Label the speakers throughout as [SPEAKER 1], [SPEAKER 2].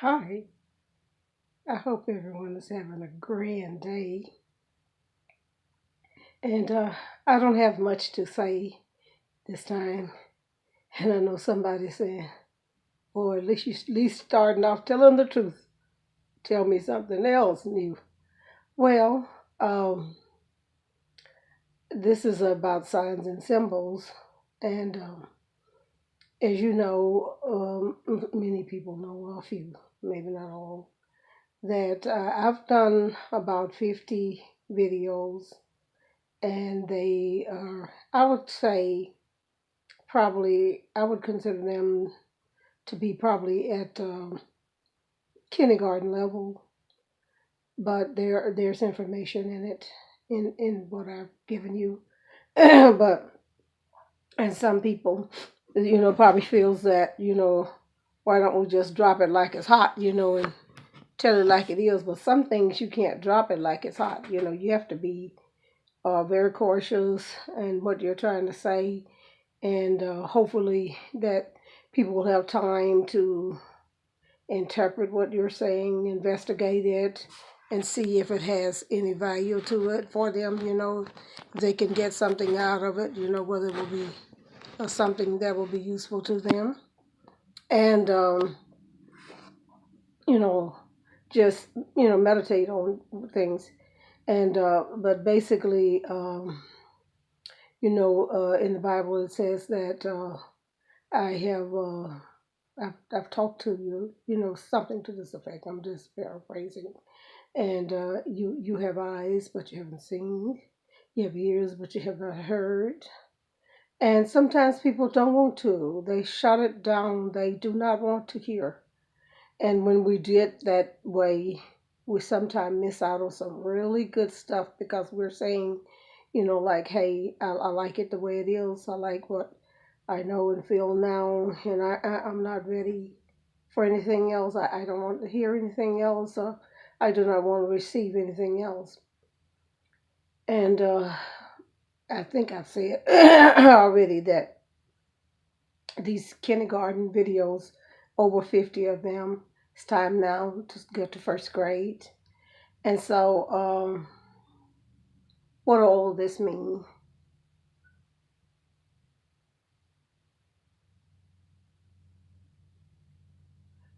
[SPEAKER 1] Hi, I hope everyone is having a grand day. And I don't have much to say this time. And I know somebody saying, boy, at least starting off telling the truth. Tell me something else new. Well, this is about signs and symbols. And as you know, many people know, a few, maybe not all, that I've done about 50 videos, and they are, I would say, probably, I would consider them to be probably at kindergarten level, but there's information in it, in what I've given you. But, and some people, probably feels that, why don't we just drop it like it's hot, and tell it like it is. But some things you can't drop it like it's hot. You have to be very cautious in what you're trying to say, and hopefully that people will have time to interpret what you're saying, investigate it, and see if it has any value to it for them. They can get something out of it. Whether it will be something that will be useful to them, and you know, just meditate on things. And but basically, in the Bible it says that I have. I've talked to you, something to this effect. I'm just paraphrasing. And you have eyes, but you haven't seen. You have ears, but you have not heard. And sometimes people don't want to. They shut it down. They do not want to hear. And when we did that way, we sometimes miss out on some really good stuff because we're saying, like, hey, I like it the way it is. I like what I know and feel now, and I'm not ready for anything else. I don't want to hear anything else. I do not want to receive anything else. And I think I've said already that these kindergarten videos, over 50 of them, it's time now to get to first grade. And so, what do all this mean?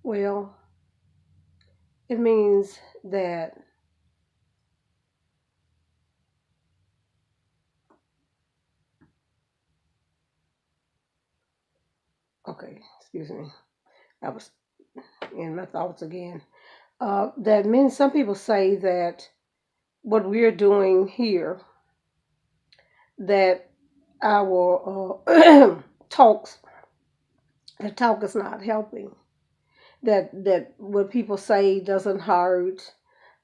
[SPEAKER 1] Well, it means that okay, excuse me, I was in my thoughts again. That means some people say that what we're doing here, that our talks, the talk is not helping. That what people say doesn't hurt,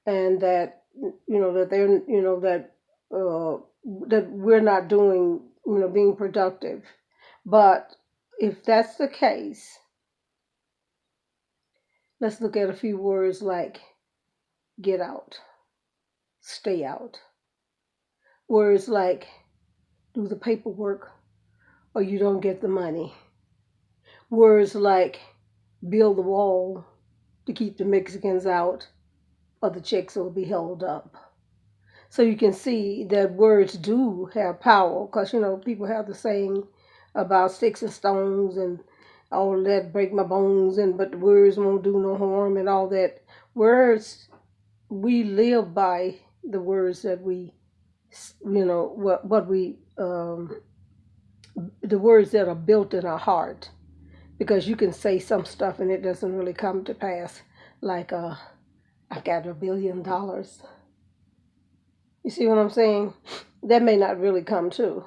[SPEAKER 1] and that that they're uh, that we're not doing being productive. But if that's the case, let's look at a few words like get out, stay out. Words like do the paperwork or you don't get the money. Words like build the wall to keep the Mexicans out or the checks will be held up. So you can see that words do have power because, people have the saying about sticks and stones and all that break my bones, and but the words won't do no harm and all that. Words, we live by the words that we, what we, the words that are built in our heart, because you can say some stuff and it doesn't really come to pass, like I've got $1 billion. You see what I'm saying? That may not really come true,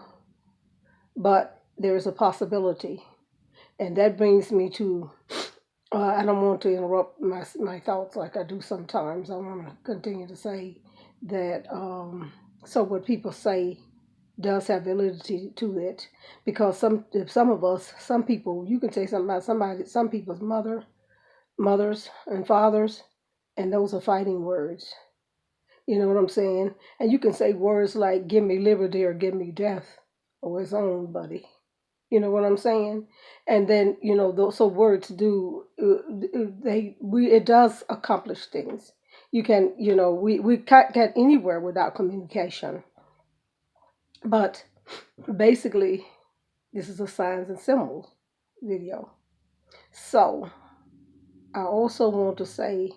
[SPEAKER 1] but there is a possibility. And that brings me to I don't want to interrupt my thoughts like I do sometimes. I want to continue to say that so what people say does have validity to it, because some of us, some people, you can say something about somebody, some people's mothers and fathers, and those are fighting words. You know what I'm saying? And you can say words like give me liberty or give me death, or his own buddy. You know what I'm saying? And then, those so words do it does accomplish things. You can, we can't get anywhere without communication. But basically, this is a signs and symbols video. So I also want to say,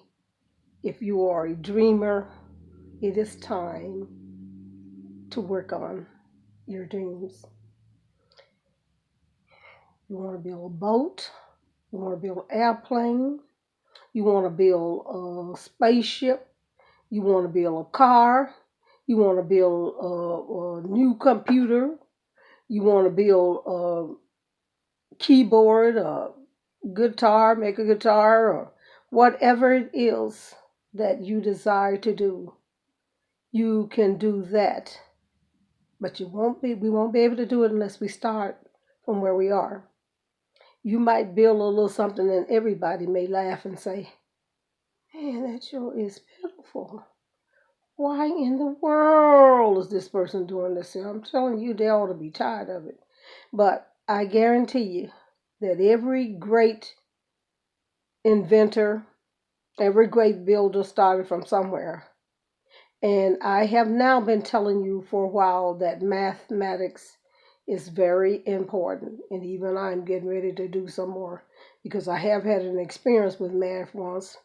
[SPEAKER 1] if you are a dreamer, it is time to work on your dreams. You want to build a boat, you want to build an airplane, you want to build a spaceship, you want to build a car, you want to build a new computer, you want to build a keyboard, a guitar, make a guitar, or whatever it is that you desire to do, you can do that. But we won't be able to do it unless we start from where we are. You might build a little something and everybody may laugh and say, man, that sure is beautiful. Why in the world is this person doing this? And I'm telling you, they ought to be tired of it. But I guarantee you that every great inventor, every great builder started from somewhere. And I have now been telling you for a while that mathematics is very important. And even I'm getting ready to do some more because I have had an experience with math once.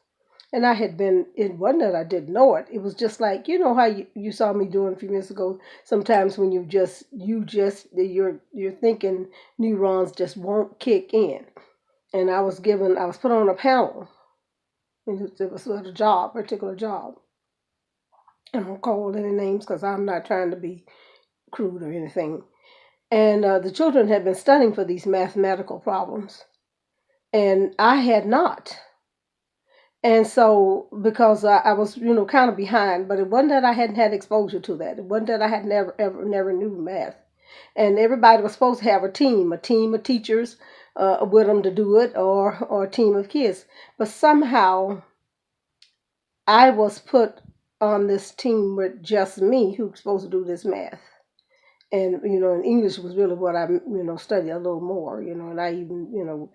[SPEAKER 1] And it wasn't that I didn't know it. It was just like, how you saw me doing a few minutes ago. Sometimes when your thinking neurons just won't kick in. And I was put on a panel. And it was at a particular job. I don't call any names because I'm not trying to be crude or anything. And the children had been studying for these mathematical problems. And I had not. And so, because I was, kind of behind, but it wasn't that I hadn't had exposure to that. It wasn't that I had never knew math. And everybody was supposed to have a team of teachers with them to do it, or a team of kids. But somehow, I was put on this team with just me who was supposed to do this math. And, and English was really what I, studied a little more, and I even,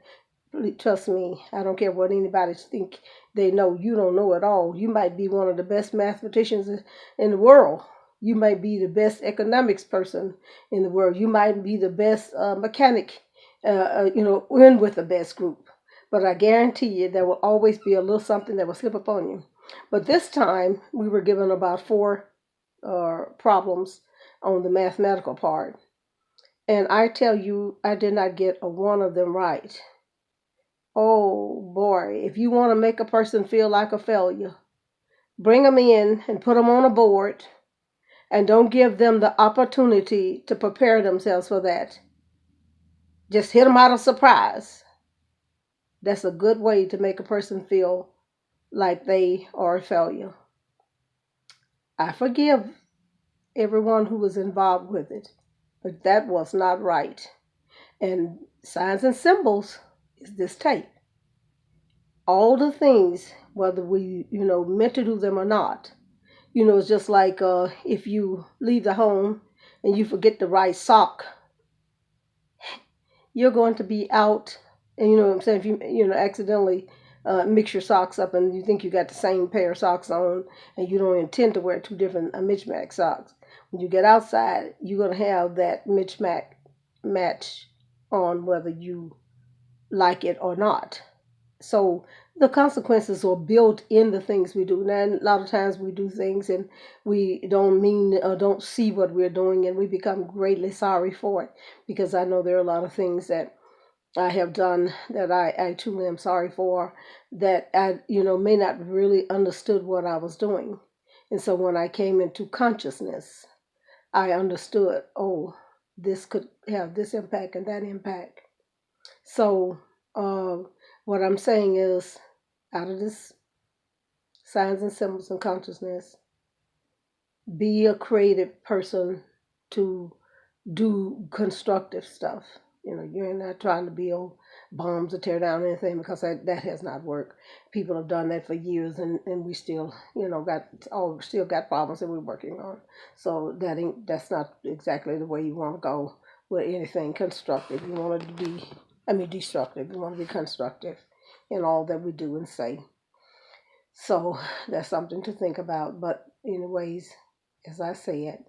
[SPEAKER 1] trust me, I don't care what anybody think they know. You don't know it all. You might be one of the best mathematicians in the world. You might be the best economics person in the world. You might be the best mechanic, in with the best group. But I guarantee you there will always be a little something that will slip upon you. But this time we were given about 4 problems on the mathematical part. And I tell you, I did not get a one of them right. Oh boy, if you want to make a person feel like a failure, bring them in and put them on a board and don't give them the opportunity to prepare themselves for that. Just hit them out of surprise. That's a good way to make a person feel like they are a failure. I forgive everyone who was involved with it, but that was not right. And signs and symbols is this tape. All the things, whether we, meant to do them or not, it's just like if you leave the home and you forget the right sock, you're going to be out. And you know what I'm saying? If you, accidentally mix your socks up and you think you got the same pair of socks on and you don't intend to wear 2 different mismatched socks, when you get outside, you're going to have that match on whether you like it or not. So the consequences are built in the things we do. Now, a lot of times we do things and we don't mean or don't see what we're doing, and we become greatly sorry for it. Because I know there are a lot of things that I have done that I truly am sorry for, that I, may not really understood what I was doing. And so when I came into consciousness, I understood, oh, this could have this impact and that impact. So what I'm saying is, out of this signs and symbols and consciousness, be a creative person to do constructive stuff. You're not trying to build bombs or tear down anything, because that has not worked. People have done that for years, and we still, still got problems that we're working on. So that's not exactly the way you want to go. with anything constructive. We want it to be, destructive. We want to be constructive in all that we do and say. So that's something to think about. But anyways, as I said,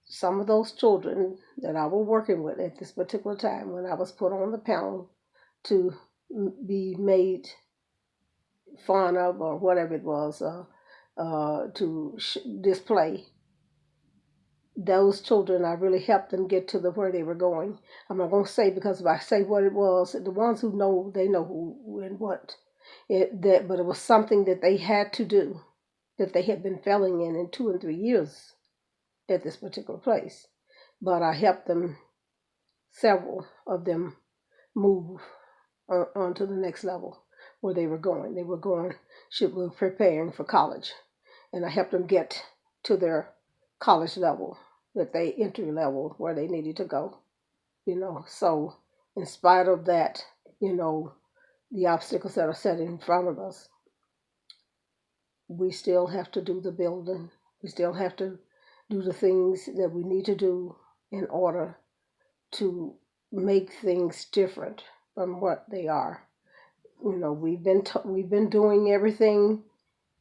[SPEAKER 1] some of those children that I was working with at this particular time, when I was put on the panel to be made fun of or whatever it was, to display, those children, I really helped them get to where they were going. I'm not going to say, because if I say what it was, the ones who know, they know who and what. But it was something that they had to do, that they had been failing in 2 and 3 years at this particular place. But I helped them, several of them, move on to the next level where they were going. They were preparing for college. And I helped them get to their college level, entry level where they needed to go. So in spite of that, the obstacles that are set in front of us, we still have to do the building. We still have to do the things that we need to do in order to make things different from what they are. We've been doing everything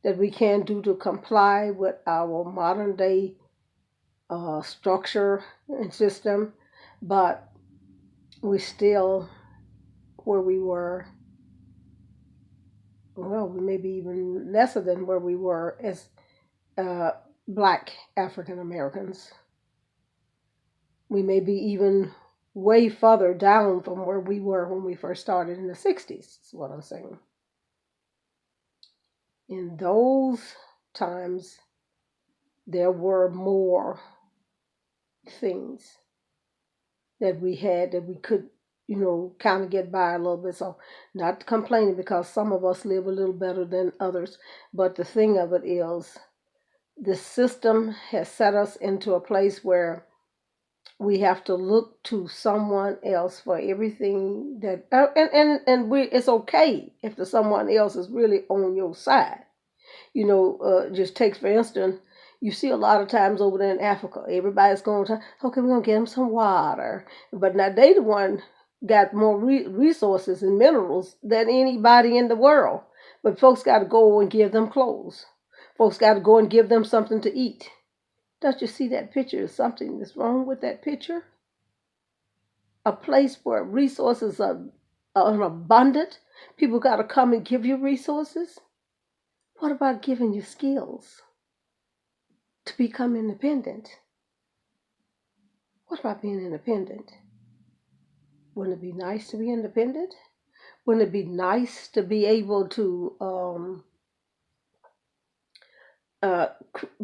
[SPEAKER 1] that we can do to comply with our modern day structure and system, but we still where we were. Well, we may be even lesser than where we were as Black African Americans. We may be even way further down from where we were when we first started in the 60s, is what I'm saying. In those times, there were more things that we had that we could, kind of get by a little bit. So not complaining, because some of us live a little better than others. But the thing of it is, the system has set us into a place where we have to look to someone else for everything that, it's okay if the someone else is really on your side. Just take, for instance, you see a lot of times over there in Africa, everybody's going to, okay, we're going to get them some water. But now they the one got more resources and minerals than anybody in the world. But folks got to go and give them clothes. Folks got to go and give them something to eat. Don't you see that picture? Is something that's wrong with that picture? A place where resources are abundant. People got to come and give you resources. What about giving you skills to become independent? What about being independent? Wouldn't it be nice to be independent? Wouldn't it be nice to be able to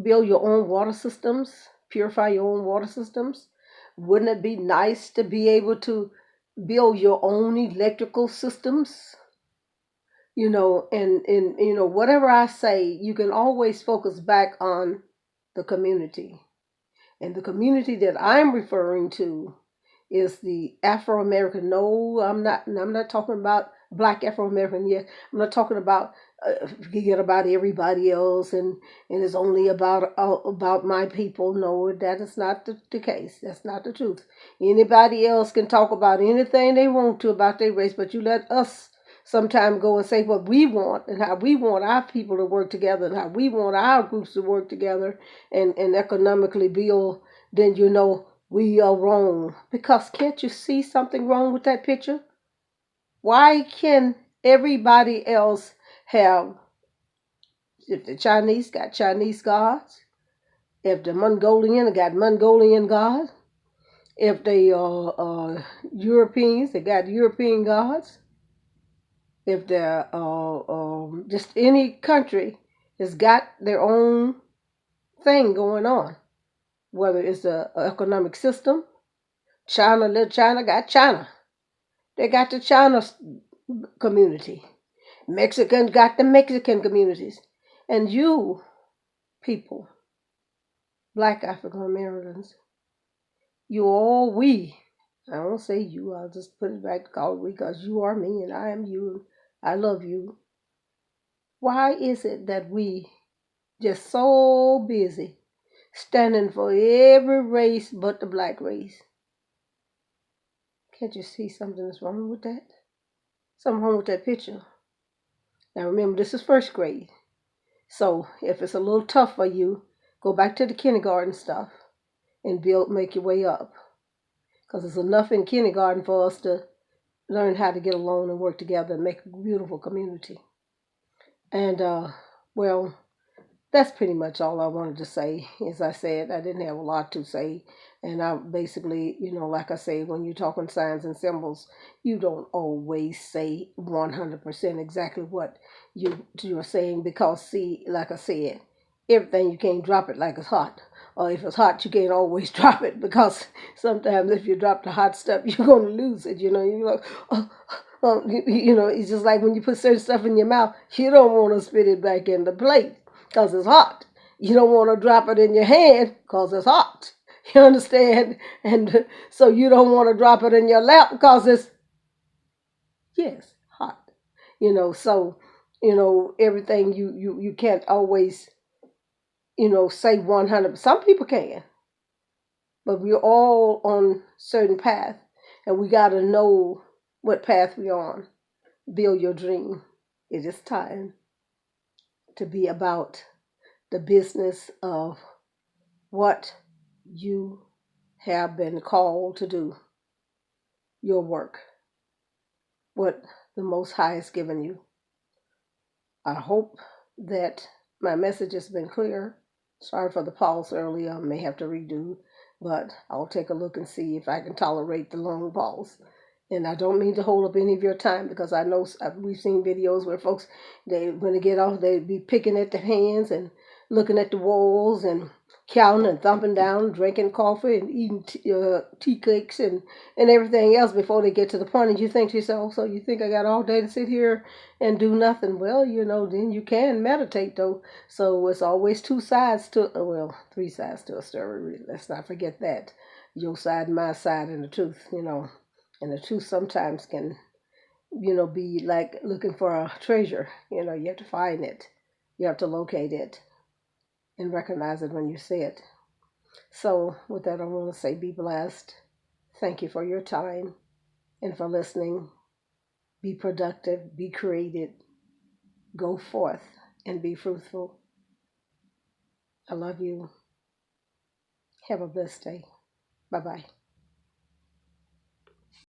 [SPEAKER 1] build your own water systems, purify your own water systems? Wouldn't it be nice to be able to build your own electrical systems? And whatever I say, you can always focus back on the community. And the community that I'm referring to is the Afro-American. No, I'm not talking about Black Afro-American yet. I'm not talking about forget about everybody else and it's only about my people. No, that is not the case. That's not the truth. Anybody else can talk about anything they want to about their race, but you let us sometime go and say what we want and how we want our people to work together and how we want our groups to work together and economically build, then we are wrong. Because can't you see something wrong with that picture? Why can everybody else have, if the Chinese got Chinese gods, if the Mongolian got Mongolian gods, if the Europeans, they got European gods, if the just any country has got their own thing going on, whether it's the economic system. Little China got China. They got the China community. Mexicans got the Mexican communities. And you people, Black African Americans, we, I don't say you, I'll just put it back to call we, because you are me and I am you. I love you. Why is it that we just so busy standing for every race but the black race. Can't you see something is wrong with that? Something wrong with that picture. Now remember, this is first grade. So if it's a little tough for you, go back to the kindergarten stuff and make your way up. Because there's enough in kindergarten for us to learn how to get along and work together and make a beautiful community. And, well, that's pretty much all I wanted to say. As I said, I didn't have a lot to say. And I basically, like I say, when you're talking signs and symbols, you don't always say 100% exactly what you're saying because, see, like I said, everything you can't drop it like it's hot. Or if it's hot, you can't always drop it because sometimes if you drop the hot stuff, you're going to lose it. You're like, it's just like when you put certain stuff in your mouth, you don't want to spit it back in the plate because it's hot. You don't want to drop it in your hand because it's hot. You understand? And so you don't want to drop it in your lap because it's, yes, hot. So, everything you can't always, say 100. Some people can. But we're all on certain path. And we got to know what path we're on. Build your dream. It is time to be about the business of what you have been called to do, your work, what the Most High has given you. I hope that my message has been clear. Sorry for the pause earlier. I may have to redo, but I'll take a look and see if I can tolerate the long pause. And I don't mean to hold up any of your time because I know we've seen videos where folks, when they get off, they be picking at their hands and looking at the walls and counting and thumping down, drinking coffee and eating tea cakes and everything else before they get to the point. And you think to yourself, so you think I got all day to sit here and do nothing? Well, then you can meditate though. So it's always two sides to, three sides to a story. Let's not forget that. Your side, my side, and the truth, And the truth sometimes can, be like looking for a treasure. You have to find it. You have to locate it and recognize it when you see it. So with that, I want to say be blessed. Thank you for your time and for listening. Be productive, be creative, go forth and be fruitful. I love you. Have a blessed day. Bye-bye.